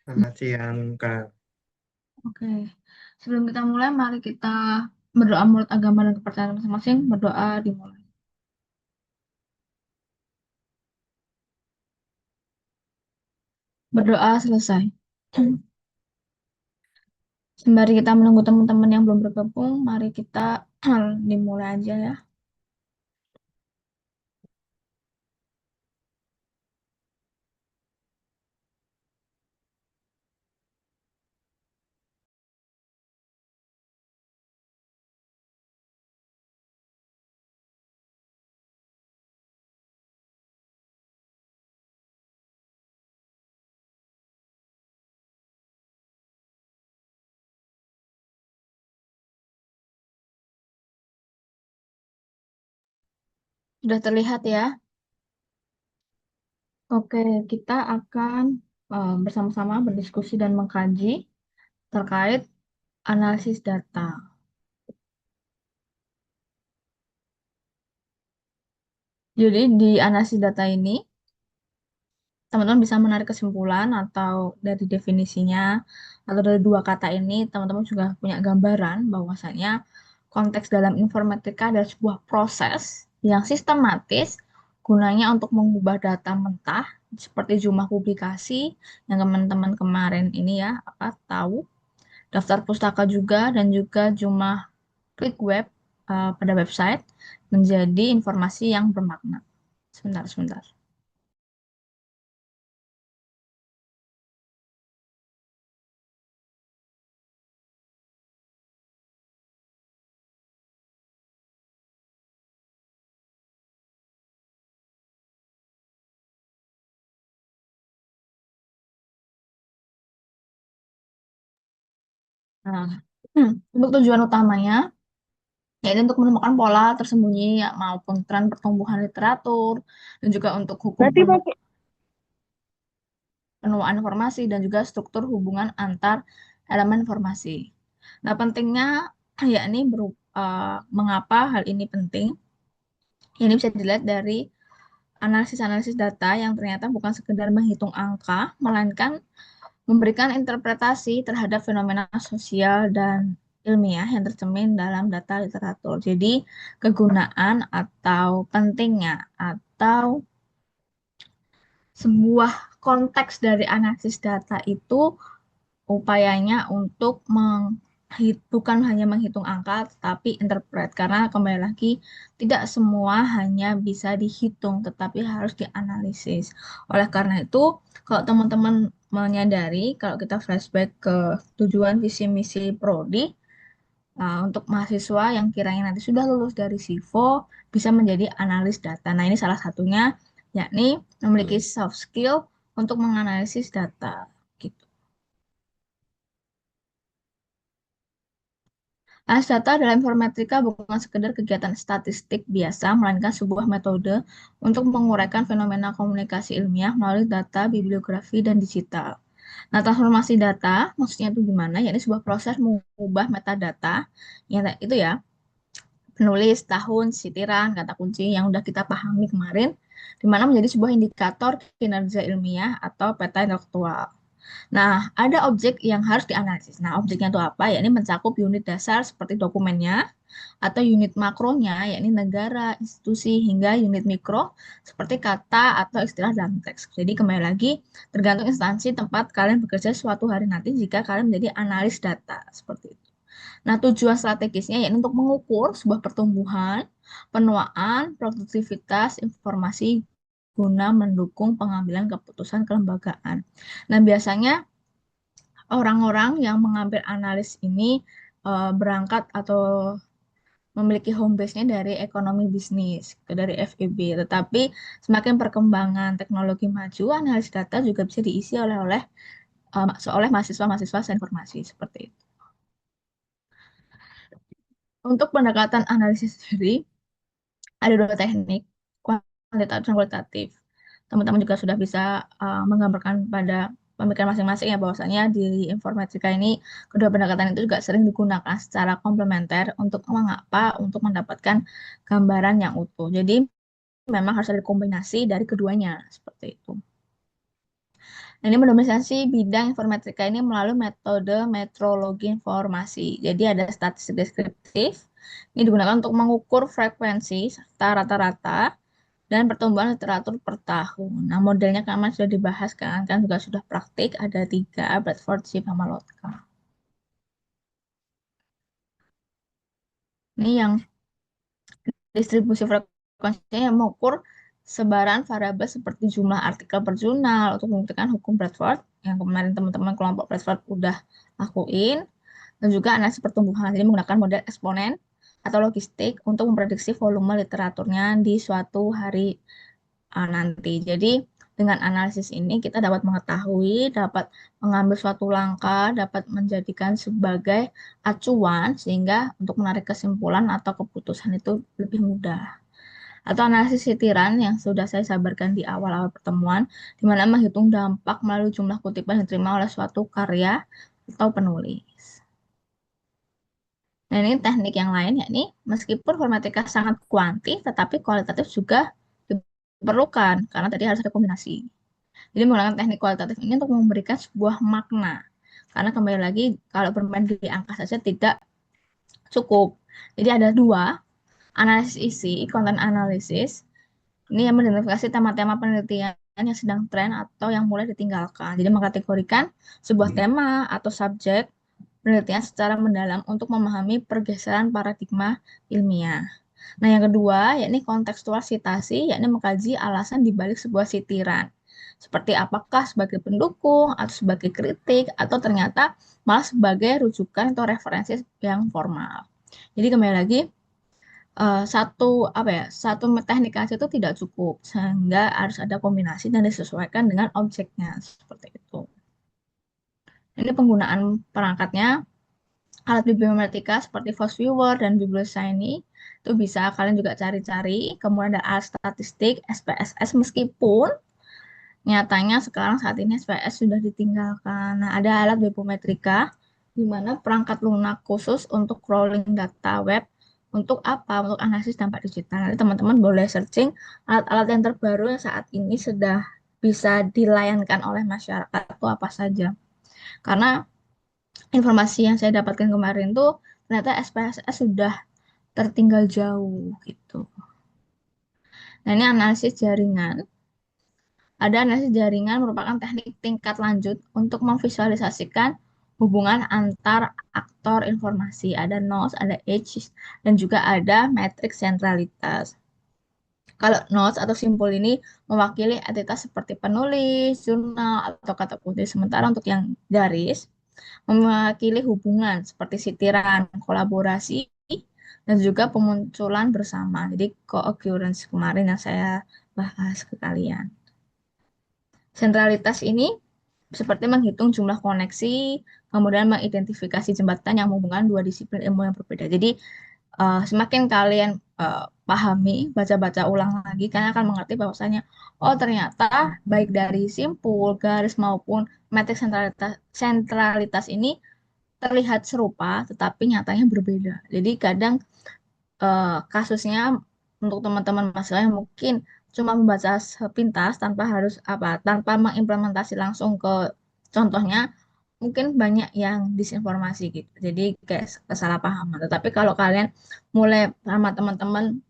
Selamat siang, Kak. Oke, sebelum kita mulai, mari kita berdoa menurut agama dan kepercayaan masing-masing. Berdoa dimulai. Berdoa selesai. Sembari kita menunggu teman-teman yang belum bergabung, mari kita dimulai aja ya. Sudah terlihat ya. Oke, kita akan bersama-sama berdiskusi dan mengkaji terkait analisis data. Jadi di analisis data ini, teman-teman bisa menarik kesimpulan atau dari definisinya atau dari dua kata ini teman-teman juga punya gambaran bahwasanya konteks dalam informatika adalah sebuah proses yang sistematis gunanya untuk mengubah data mentah seperti jumlah publikasi yang teman-teman kemarin ini ya apa tahu, daftar pustaka juga, dan juga jumlah klik web pada website menjadi informasi yang bermakna. Sebentar, sebentar. Nah, untuk tujuan utamanya yaitu untuk menemukan pola tersembunyi ya, maupun tren pertumbuhan literatur dan juga untuk hukum Berarti pakai penuaan informasi dan juga struktur hubungan antar elemen informasi. Nah, pentingnya yakni mengapa hal ini penting? Ini bisa dilihat dari analisis-analisis data yang ternyata bukan sekedar menghitung angka, melainkan memberikan interpretasi terhadap fenomena sosial dan ilmiah yang tercermin dalam data literatur. Jadi, kegunaan atau pentingnya atau sebuah konteks dari analisis data itu upayanya untuk bukan hanya menghitung angka, tetapi interpret. Karena kembali lagi, tidak semua hanya bisa dihitung, tetapi harus dianalisis. Oleh karena itu, kalau teman-teman menyadari, kalau kita flashback ke tujuan visi misi Prodi, untuk mahasiswa yang kiranya nanti sudah lulus dari SIVO, bisa menjadi analis data. Nah, ini salah satunya, yakni memiliki soft skill untuk menganalisis data. Gitu. Analis data dalam informatika bukan sekedar kegiatan statistik biasa, melainkan sebuah metode untuk menguraikan fenomena komunikasi ilmiah melalui data, bibliografi, dan digital. Nah, transformasi data maksudnya itu gimana? Yakni sebuah proses mengubah metadata, yang itu ya, penulis, tahun, sitiran, kata kunci yang udah kita pahami kemarin, di mana menjadi sebuah indikator kinerja ilmiah atau peta intelektual. Nah, ada objek yang harus dianalisis. Nah, objeknya itu apa? Yakni mencakup unit dasar seperti dokumennya, atau unit makronya, yakni negara, institusi, hingga unit mikro seperti kata atau istilah dalam teks. Jadi kembali lagi, tergantung instansi tempat kalian bekerja suatu hari nanti jika kalian menjadi analis data seperti itu. Nah, tujuan strategisnya yaitu untuk mengukur sebuah pertumbuhan, penuaan, produktivitas informasi guna mendukung pengambilan keputusan kelembagaan. Nah, biasanya orang-orang yang mengambil analis ini berangkat atau memiliki home base-nya dari ekonomi bisnis, dari FEB. Tetapi semakin perkembangan teknologi maju, analis data juga bisa diisi oleh mahasiswa-mahasiswa sains informasi seperti itu. Untuk pendekatan analisis sendiri, ada dua teknik, kuantitatif dan kualitatif. Teman-teman juga sudah bisa menggambarkan pada pemikiran masing-masing ya bahwasanya di informatika ini kedua pendekatan itu juga sering digunakan secara komplementer untuk mengapa untuk mendapatkan gambaran yang utuh. Jadi memang harus ada kombinasi dari keduanya seperti itu. Ini mendominasi bidang informatika ini melalui metode metrologi informasi. Jadi ada statistik deskriptif. Ini digunakan untuk mengukur frekuensi serta rata-rata dan pertumbuhan literatur per tahun. Nah, modelnya kemarin sudah dibahas kan juga sudah praktik. Ada tiga, Bradford, Ship, sama Lotka. Ini yang distribusi frekuensinya yang mengukur sebaran variabel seperti jumlah artikel per jurnal untuk membuktikan hukum Bradford yang kemarin teman-teman kelompok Bradford udah lakuin, dan juga analisis pertumbuhan. Jadi menggunakan model eksponen atau logistik untuk memprediksi volume literaturnya di suatu hari nanti. Jadi dengan analisis ini kita dapat mengetahui, dapat mengambil suatu langkah, dapat menjadikan sebagai acuan sehingga untuk menarik kesimpulan atau keputusan itu lebih mudah. Atau analisis sitiran yang sudah saya sabarkan di awal-awal pertemuan, di mana menghitung dampak melalui jumlah kutipan yang diterima oleh suatu karya atau penulis. Nah, ini teknik yang lain, yakni meskipun informatika sangat kuanti, tetapi kualitatif juga diperlukan, karena tadi harus ada kombinasi. Jadi menggunakan teknik kualitatif ini untuk memberikan sebuah makna. Karena kembali lagi, kalau bermain di angka saja tidak cukup. Jadi ada dua, analisis isi, content analysis. Ini yang mengidentifikasi tema-tema penelitian yang sedang tren atau yang mulai ditinggalkan. Jadi mengkategorikan sebuah tema atau subjek penelitian secara mendalam untuk memahami pergeseran paradigma ilmiah. Nah, yang kedua, yakni kontekstual citasi, yakni mengkaji alasan dibalik sebuah sitiran. Seperti apakah sebagai pendukung, atau sebagai kritik, atau ternyata malah sebagai rujukan atau referensi yang formal. Jadi kembali lagi, satu apa ya satu teknik aja itu tidak cukup sehingga harus ada kombinasi dan disesuaikan dengan objeknya seperti itu. Ini penggunaan perangkatnya, alat bibliometrik seperti Fox Viewer dan Biblioshiny itu bisa kalian juga cari-cari. Kemudian ada alat statistik SPSS, meskipun nyatanya sekarang saat ini SPSS sudah ditinggalkan. Nah, ada alat bibliometrika di mana perangkat lunak khusus untuk crawling data web. Untuk apa? Untuk analisis dampak digital. Nanti teman-teman boleh searching alat-alat yang terbaru yang saat ini sudah bisa dilayankan oleh masyarakat itu apa saja. Karena informasi yang saya dapatkan kemarin tuh ternyata SPSS sudah tertinggal jauh gitu. Nah, ini analisis jaringan. Ada analisis jaringan merupakan teknik tingkat lanjut untuk memvisualisasikan hubungan antar aktor informasi. Ada nodes, ada edges, dan juga ada matriks sentralitas. Kalau nodes atau simpul ini mewakili entitas seperti penulis, jurnal, atau kata kunci. Sementara untuk yang garis mewakili hubungan seperti sitiran, kolaborasi, dan juga pemunculan bersama. Jadi co-occurrence kemarin yang saya bahas ke kalian. Sentralitas ini seperti menghitung jumlah koneksi, kemudian mengidentifikasi jembatan yang menghubungkan dua disiplin ilmu yang berbeda. Jadi semakin kalian pahami, baca-baca ulang lagi, kalian akan mengerti bahwasanya, oh ternyata baik dari simpul, garis maupun metrik sentralitas ini terlihat serupa, tetapi nyatanya berbeda. Jadi kadang kasusnya untuk teman-teman mahasiswa yang mungkin cuma membaca sepintas tanpa harus tanpa mengimplementasi langsung ke contohnya, mungkin banyak yang disinformasi gitu. Jadi kayak kesalahpahaman. Tetapi kalau kalian mulai sama teman-teman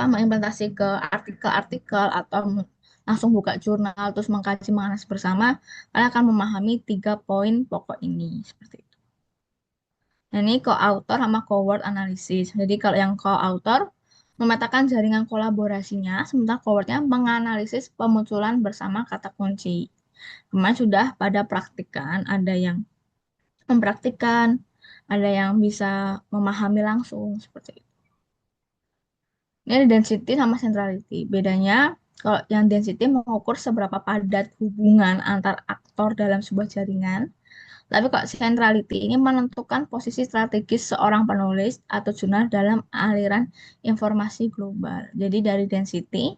mengimplementasi ke artikel-artikel atau langsung buka jurnal terus mengkaji menganalisis bersama, kalian akan memahami 3 poin pokok ini seperti itu. Nah, ini co-author sama co-word analysis. Jadi kalau yang co-author memetakan jaringan kolaborasinya, sementara co-wordnya menganalisis pemunculan bersama kata kunci. Kemarin sudah pada praktikan, ada yang mempraktikkan, ada yang bisa memahami langsung seperti itu. Ini density sama centrality. Bedanya, kalau yang density mengukur seberapa padat hubungan antar aktor dalam sebuah jaringan. Tapi kok centrality ini menentukan posisi strategis seorang penulis atau jurnal dalam aliran informasi global. Jadi dari density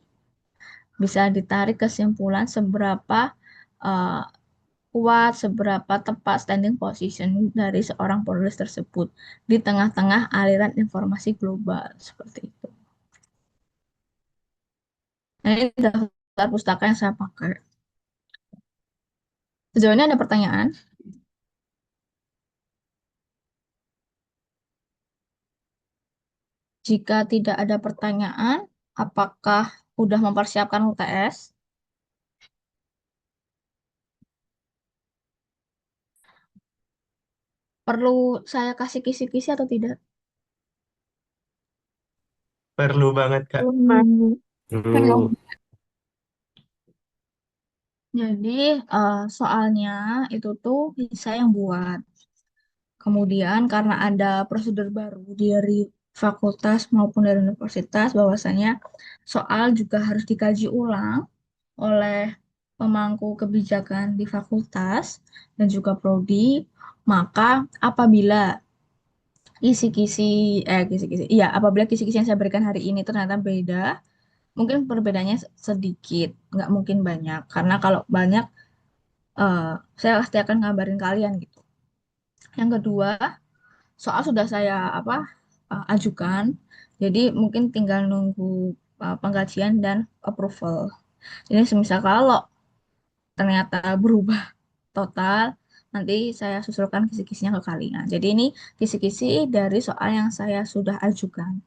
bisa ditarik kesimpulan seberapa uh, kuat, seberapa tepat standing position dari seorang penulis tersebut di tengah-tengah aliran informasi global seperti itu. Nah, ini daftar pustaka yang saya pakai. Sejauh ini ada pertanyaan? Jika tidak ada pertanyaan, apakah udah mempersiapkan UTS? Perlu saya kasih kisi-kisi atau tidak? Perlu banget, Kak. Perlu. Perlu. Jadi soalnya itu tuh saya yang buat. Kemudian karena ada prosedur baru dari fakultas maupun dari universitas, bahwasanya soal juga harus dikaji ulang oleh pemangku kebijakan di fakultas dan juga prodi, maka apabila kisi-kisi, iya, apabila kisi-kisi yang saya berikan hari ini ternyata beda, mungkin perbedaannya sedikit, nggak mungkin banyak, karena kalau banyak, eh, saya pasti akan ngabarin kalian gitu. Yang kedua, soal sudah saya ajukan, jadi mungkin tinggal nunggu pengkajian dan approval. Jadi semisal kalau ternyata berubah total, nanti saya susulkan kisi-kisinya ke kalian. Jadi ini kisi-kisi dari soal yang saya sudah ajukan.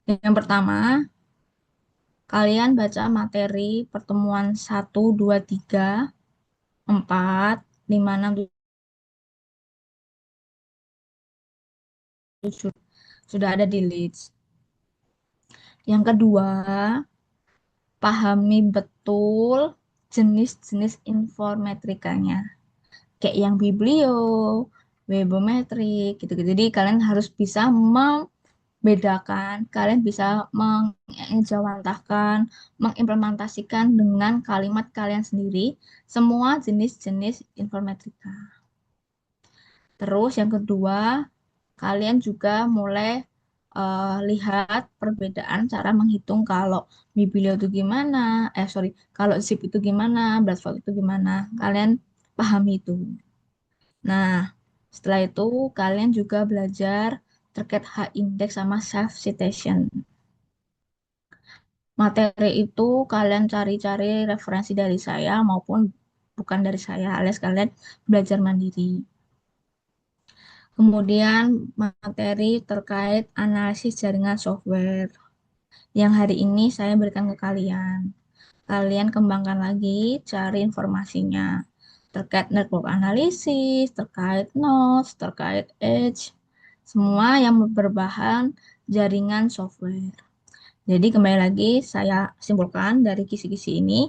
Yang pertama, kalian baca materi pertemuan 1, 2, 3, 4, 5, 6, 7 sudah ada di list. Yang kedua, pahami betul jenis-jenis informetrikanya. Kayak yang biblio, webometrik, gitu-gitu. Jadi kalian harus bisa membedakan, kalian bisa mengejawantahkan, mengimplementasikan dengan kalimat kalian sendiri semua jenis-jenis informetrika. Terus yang kedua, kalian juga mulai lihat perbedaan cara menghitung kalau biblio itu gimana, kalau zip itu gimana, Blastfall itu gimana. Kalian pahami itu. Nah, setelah itu kalian juga belajar terkait H-index sama self citation. Materi itu kalian cari-cari referensi dari saya maupun bukan dari saya, alias kalian belajar mandiri. Kemudian materi terkait analisis jaringan software yang hari ini saya berikan ke kalian. Kalian kembangkan lagi, cari informasinya terkait network analysis, terkait nodes, terkait edge, semua yang berbahan jaringan software. Jadi kembali lagi saya simpulkan dari kisi-kisi ini,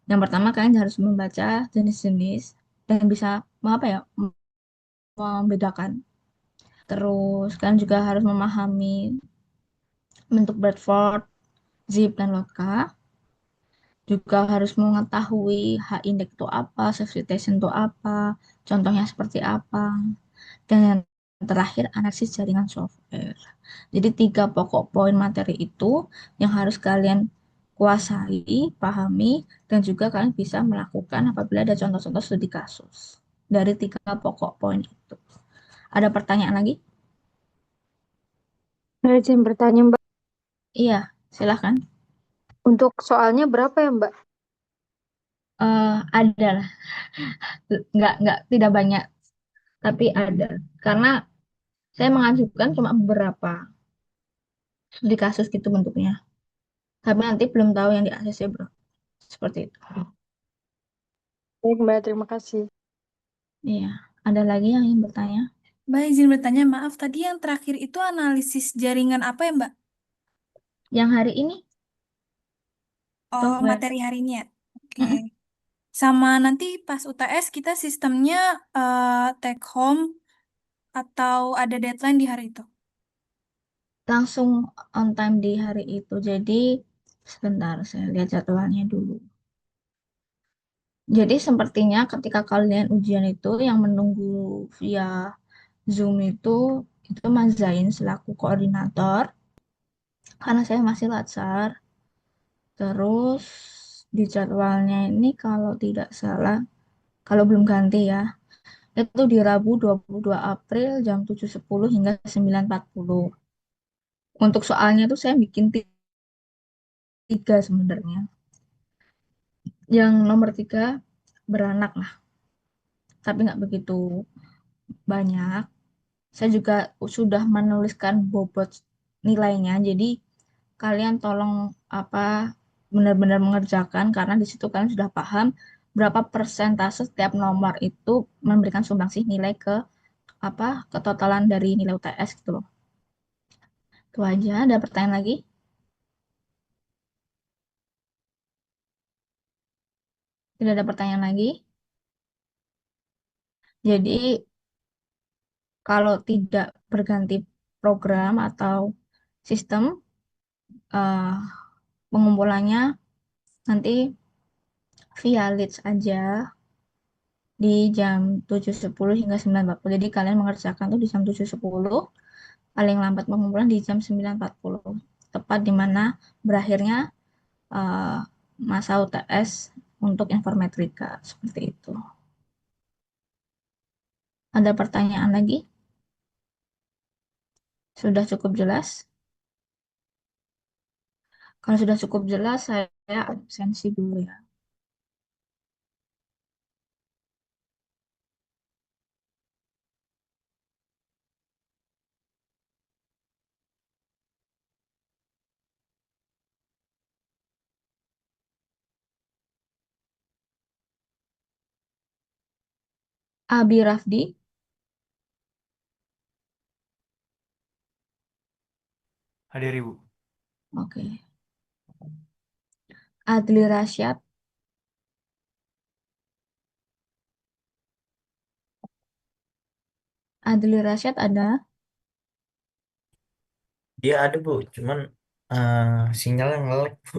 yang pertama kalian harus membaca jenis-jenis dan bisa membedakan. Terus kalian juga harus memahami bentuk Bradford, zip, dan lotka. Juga harus mengetahui H-index itu apa, self citation itu apa, contohnya seperti apa, dan yang terakhir analisis jaringan software. Jadi tiga pokok poin materi itu yang harus kalian kuasai, pahami, dan juga kalian bisa melakukan apabila ada contoh-contoh studi kasus dari tiga pokok poin itu. Ada pertanyaan lagi? Saya izin bertanya, Mbak. Iya, silahkan. Untuk soalnya berapa ya, Mbak? Ada lah, nggak tidak banyak, tapi ada. Karena saya mengajukan cuma beberapa studi kasus gitu bentuknya. Tapi nanti belum tahu yang di ACC, bro. Seperti itu. Baik, Mbak. Terima kasih. Iya. Ada lagi yang ingin bertanya? Mbak izin bertanya, maaf tadi yang terakhir itu analisis jaringan apa ya Mbak? Yang hari ini, Oh, software. materi hari ini ya? Oke. Mm-mm. Sama nanti pas UTS kita sistemnya take home atau ada deadline di hari itu? Langsung on time di hari itu. Jadi, sebentar, saya lihat jadwalnya dulu. Jadi, sepertinya ketika kalian ujian itu, yang menunggu via Zoom itu Mas Zain selaku koordinator. Karena saya masih latsar. Terus, di jadwalnya ini kalau tidak salah, kalau belum ganti ya, itu di Rabu 22 April jam 7.10 hingga 9.40. Untuk soalnya tuh saya bikin tiga sebenarnya. Yang nomor tiga beranak lah. tapi nggak begitu banyak. Saya juga sudah menuliskan bobot nilainya, jadi kalian tolong apa benar-benar mengerjakan karena di situ kalian sudah paham berapa persentase setiap nomor itu memberikan sumbangsih nilai ke apa ketotalan dari nilai UTS gitu loh. Itu aja. Ada pertanyaan lagi? Tidak ada pertanyaan lagi. Jadi kalau tidak berganti program atau sistem, eh, pengumpulannya nanti via leads aja di jam 7.10 hingga 9.40. Jadi kalian mengerjakan tuh di jam 7.10, paling lambat pengumpulan di jam 9.40. Tepat di mana berakhirnya eh, masa UTS untuk informatika. Seperti itu. Ada pertanyaan lagi? Sudah cukup jelas? Kalau sudah cukup jelas, saya absensi dulu ya. Abi Rafdi, Hadir Ibu. oke. Adli Rasyad, Adli Rasyad ada. Dia ada Bu, cuman sinyalnya ngelek Bu.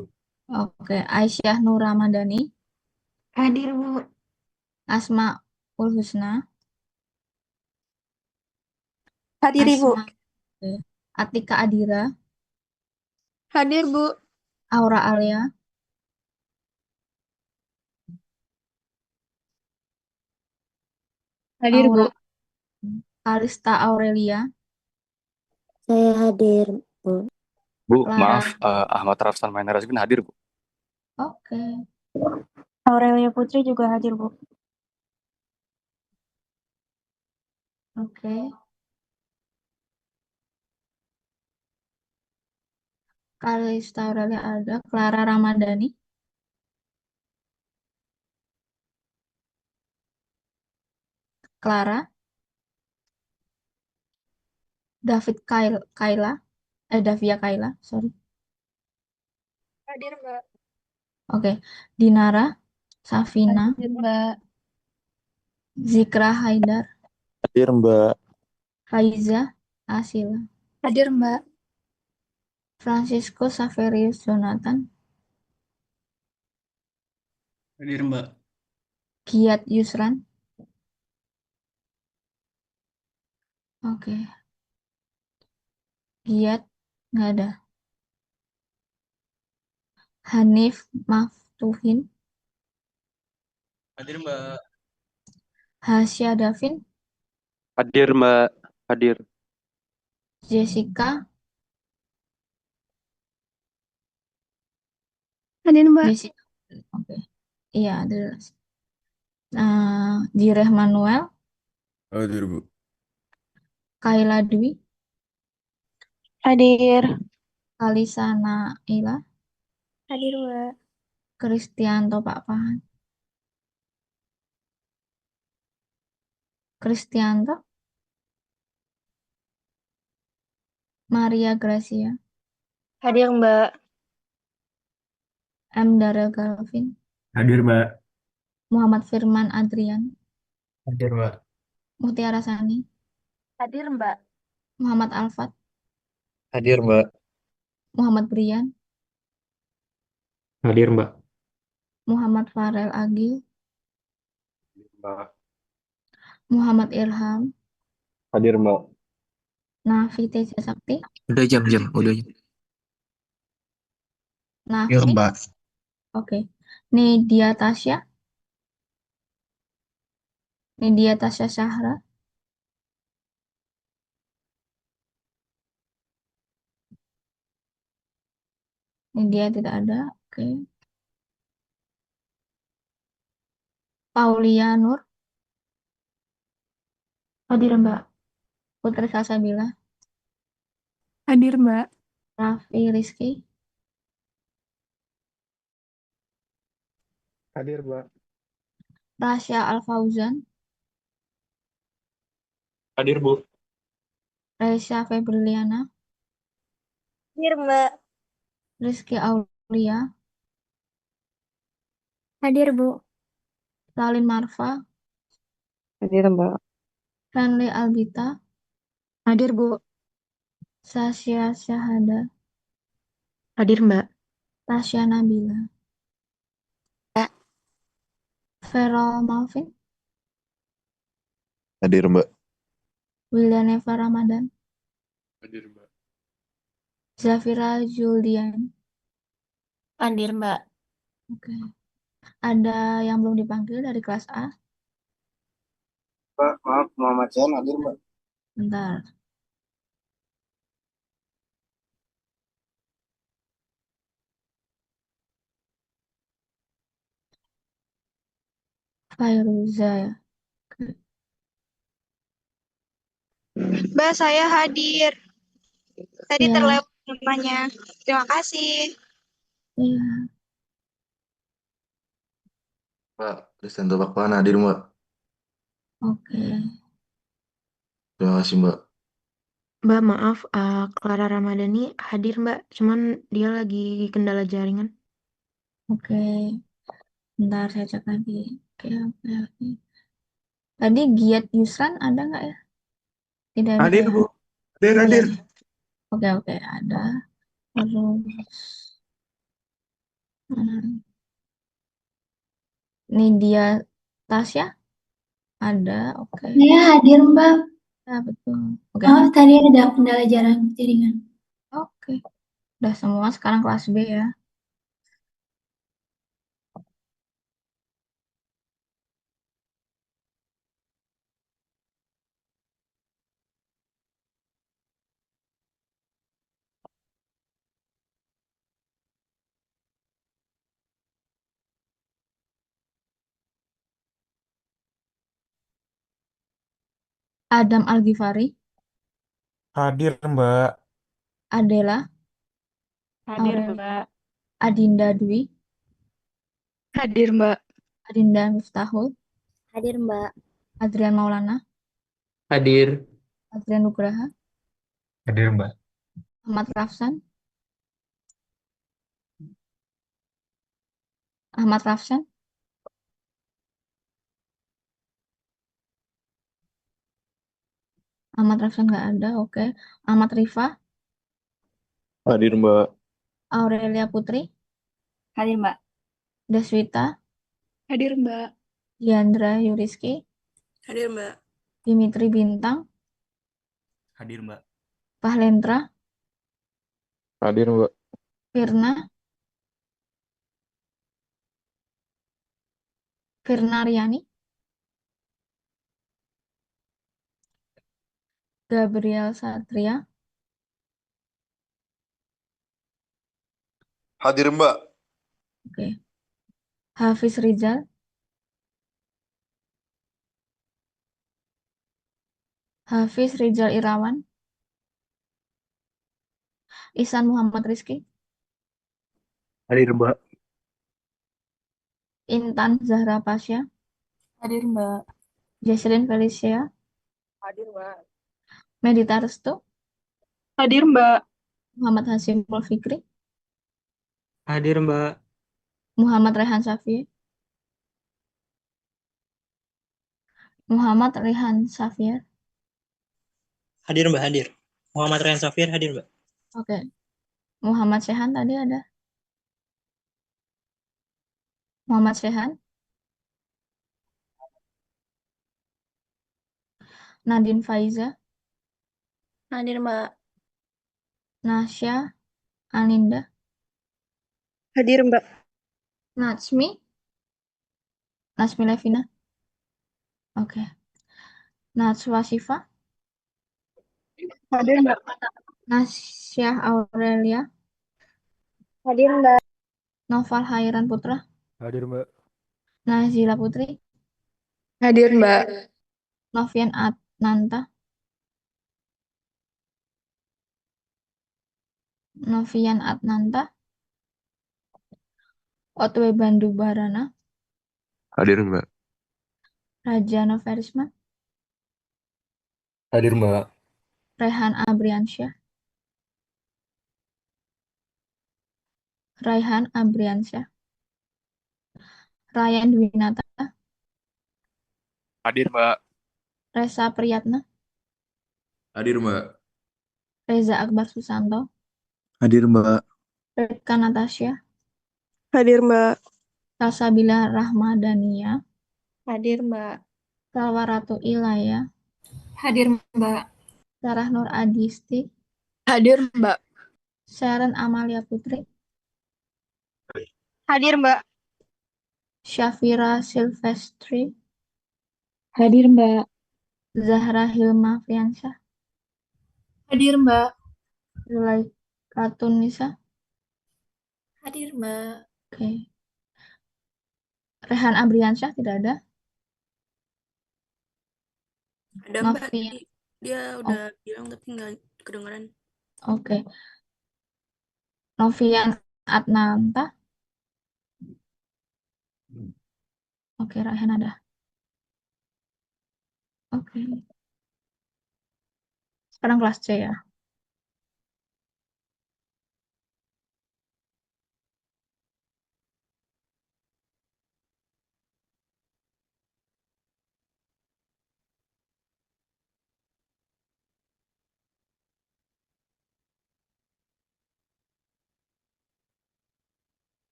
Oke. Aisyah Nur Ramadhani, Hadir, Bu. Asmaul Husna, Hadir Ibu. Asma, oke. Atika Adira, Hadir Bu. Aura Alia, Hadir, Bu. Aura, Kalista Aurelia, Saya hadir Bu. Bu, Clara. maaf, Ahmad Rafsan Mainer Razmin hadir, Bu. Oke. Aurelia Putri juga hadir Bu. Oke. Kalista Aurelia ada. Clara Ramadhani, Clara, David Kaila, Davia Kaila, sorry. Hadir Mbak. Oke. Dinara, Safina, Hadir Mbak. Zikra Haidar, Hadir, Mbak. Faiza, Asila, Hadir Mbak. Francisco Saverius Jonathan, Hadir Mbak. Giat Yusran. Oke. Giat nggak ada. Hanif Maftuhin, Hadir Mbak. Hasya Davin, Hadir, Mbak. Hadir. Jessica, Hadir Mbak. Jessica. Oke. Iya, ada. Jireh Manuel, Hadir, Bu. Kaila Dwi, Hadir. Kalisa Naila, Hadir Mbak. Kristianto Pak Pahan, Kristianto, Maria Gracia, Hadir, Mbak. M. Darel Galvin, Hadir Mbak. Muhammad Firman Adrian, Hadir Mbak. Mutiara Sani, Hadir Mbak. Muhammad Alfat, Hadir, Mbak. Muhammad Brian, Hadir Mbak. Muhammad Farel Agil, Mbak. Muhammad Ilham, Hadir, Mbak. Nafi Teja Sakti, Udah jam-jam, udah jam. Hadir Nafi, Mbak. oke. Nidia Tasya, Nidia Tasya Syahra, Nidia tidak ada, oke. Paulia Nur, Hadir, Mbak. Putri Salsabila, Hadir, Mbak. Raffi Rizky, Hadir, Mbak. Rasya Alfauzan, Hadir, Bu. Reisya Febriliana, Hadir, Mbak. Rizky Aulia, Hadir, Bu. Ralin Marfa, Hadir, Mbak. Ranli Albita, Hadir, Bu. Sasya Syahada, Hadir, Mbak. Tasya Nabila, Ya. Feral Malvin, Hadir, Mbak. Willianeva Ramadan, Hadir, Mbak. Zafira Julian. Hadir, Mbak. Oke. Ada yang belum dipanggil dari kelas A? Mbak, maaf, Muhammad Zain hadir, Mbak. Bentar. Fairuza ya. Oke. Mbak, saya hadir. Tadi Ya, terlewat namanya. Terima kasih. iya. Mbak, Kristianto Bakwan hadir, Mbak. Oke. Terima kasih, Mbak. Mbak, maaf, Clara Ramadhani hadir, Mbak. Cuman dia lagi kendala jaringan. Oke. Bentar saya cek lagi. Oke, oke, oke. Tadi Giat Yusran ada nggak ya? Tidak ada Hadir, ya? Bu. Hadir, Iya. hadir. Oke, oke, ada. Terus mana? Nidia Tasya ada. Oke. Saya hadir, Mbak. Ya, betul. Oke. Maaf, tadi ada kendala jaringan. Oke. Udah semua sekarang kelas B ya. Adam Al-Ghifari, Hadir, Mbak. Adela, Hadir, Aurel, Mbak. Adinda Dwi, Hadir, Mbak. Adinda Miftahul, Hadir, Mbak. Adrian Maulana, Hadir. Adrian Nugraha, Hadir, Mbak. Ahmad Rafsan, Ahmad Rafsan, Ahmad Rafsan nggak ada. Oke. Ahmad Rifa, Hadir, Mbak. Aurelia Putri, Hadir, Mbak. Deswita, Hadir, Mbak. Diandra Yuriski, Hadir, Mbak. Dimitri Bintang, Hadir, Mbak. Pahlendra, Hadir, Mbak. Firna, Firna Riani, Gabriel Satria, Hadir, Mbak. oke. Hafiz Rizal, Hafiz Rizal Irawan, Ihsan Muhammad Rizki, Hadir, Mbak. Intan Zahra Pasha, Hadir, Mbak. Jesslyn Felicia, Hadir, Mbak. Medita Restu, Hadir, Mbak. Muhammad Hasim Fikri, Hadir, Mbak. Muhammad Rehan Safie, Muhammad Rehan Safir, Hadir Mbak, hadir. Muhammad Rian Safir hadir Mbak. oke. Muhammad Sehan tadi ada. Muhammad Sehan, Nadine Faiza, Hadir, Mbak. Nasya Aninda, Hadir, Mbak. Natsmi, Nasmi Levina, oke. Natswa Sifa, Hadir, Mbak. Nasyah Aurelia, Hadir, Mbak. Noval Hairan Putra, Hadir, Mbak. Nazila Putri, Hadir, Mbak. Novian Nanta, Novian Adnanta, Otwe Bandu Barana, Hadir, Mbak. Raja Noverisma, Hadir, Mbak. Rehan Abriansyah, Raihan Abriansyah, Ryan Dwinata, Hadir, Mbak. Resa Priyatna, Hadir, Mbak. Reza Akbar Susanto, Hadir, Mbak. Rika Natasha, Hadir, Mbak. Salsabila Rahmadania, Hadir, Mbak. Salwa Ratu Ilaya, Hadir, Mbak. Sarah Nur Adisti, Hadir, Mbak. Sharon Amalia Putri, Hadir, Mbak. Syafira Silvestri, Hadir, Mbak. Zahra Hilma Fiansyah, Hadir, Mbak. Zulaika Tunisa, Hadir, Mbak. oke. Rehan Abriansyah tidak ada. Ada, Mbak. Novian, Dia udah bilang tapi nggak kedengeran. oke. Novian Adnanta, oke. Raihan ada. Oke. Sekarang kelas C ya.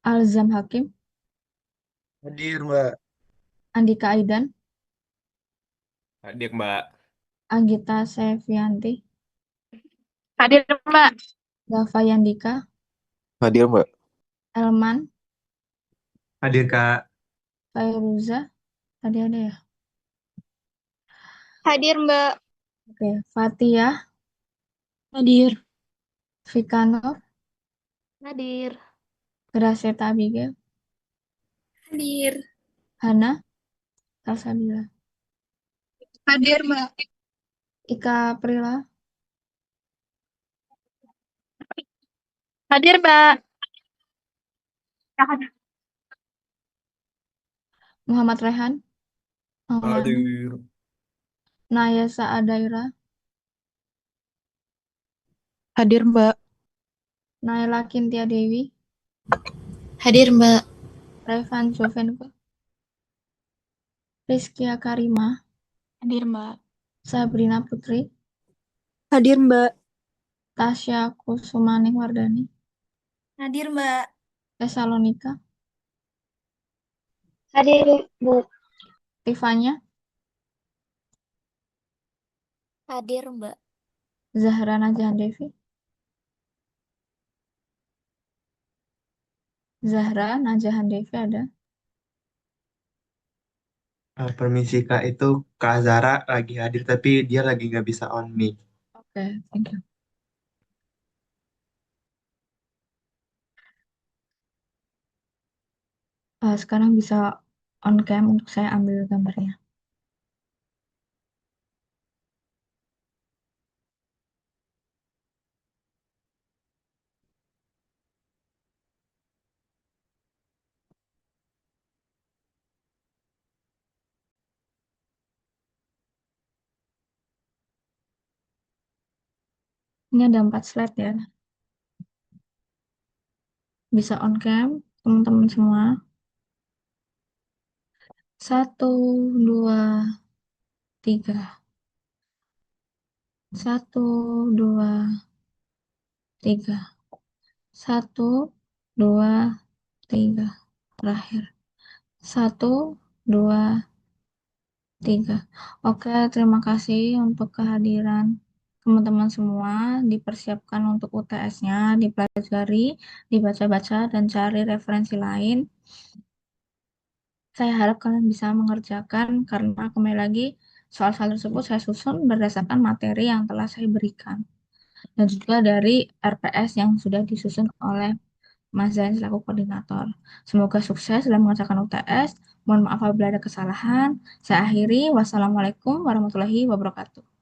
Alzam Hakim, Hadir, Mbak. Andika Aidan, Hadir, Mbak. Anggita Sevianti, Hadir, Mbak. Dava Yandika, Hadir, Mbak. Elman, Hadir, Kak. Fairuza, tadi ada ya? Hadir, Mbak. Oke. Fatia, Hadir. Vikanur, Hadir. Graceta Abigail, Hadir. Hana, Salsabila, Hadir, Mbak. Ika Prila, Hadir, Mbak. Muhammad Rehan, Maulana, Hadir. Naya Saadaira, Hadir, Mbak. Naila Kintia Dewi, Hadir, Mbak. Revan Jovenko, Rizkia Karima, Hadir, Mbak. Sabrina Putri, Hadir, Mbak. Tasya Kusumaning Wardani, Hadir, Mbak. Tesalonika, Hadir, Bu. Tifanya, Hadir, Mbak. Zahra Najahan Devi, Zahra Najahan Devi ada. Permisi, Kak. Itu Kak Zara lagi hadir, tapi dia lagi nggak bisa on mic. Oke, thank you. Sekarang bisa on cam untuk saya ambil gambarnya. Ini ada 4 slide ya. Bisa on cam, teman-teman semua. 1, 2, 3. 1, 2, 3. 1, 2, 3. Terakhir. 1, 2, Tiga. Oke, terima kasih untuk kehadiran teman-teman semua. Dipersiapkan untuk UTS-nya, dipelajari, dibaca-baca, dan cari referensi lain. Saya harap kalian bisa mengerjakan karena kembali lagi soal-soal tersebut saya susun berdasarkan materi yang telah saya berikan. Dan juga dari RPS yang sudah disusun oleh Mas Zain selaku koordinator. Semoga sukses dalam mengerjakan UTS. Mohon maaf apabila ada kesalahan. Saya akhiri. Wassalamualaikum warahmatullahi wabarakatuh.